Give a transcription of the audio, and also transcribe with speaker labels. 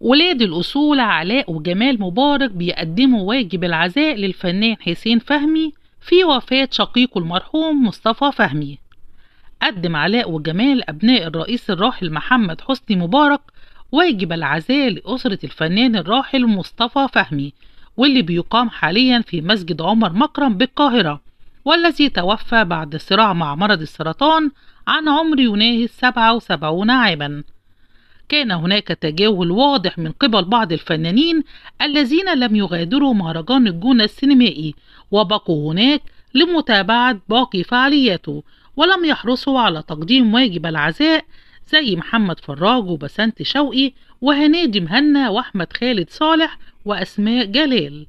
Speaker 1: ولاد الأصول علاء وجمال مبارك بيقدموا واجب العزاء للفنان حسين فهمي في وفاة شقيقه المرحوم مصطفى فهمي. قدم علاء وجمال أبناء الرئيس الراحل محمد حسني مبارك واجب العزاء لأسرة الفنان الراحل مصطفى فهمي، واللي بيقام حاليا في مسجد عمر مكرم بالقاهرة، والذي توفى بعد صراع مع مرض السرطان عن عمر يناهز 77 عاما. كان هناك تجاهل واضح من قبل بعض الفنانين الذين لم يغادروا مهرجان الجونة السينمائي وبقوا هناك لمتابعة باقي فعالياته، ولم يحرصوا على تقديم واجب العزاء زي محمد فراج وبسنت شوقي وهنادي مهنا وأحمد خالد صالح وأسماء جلال.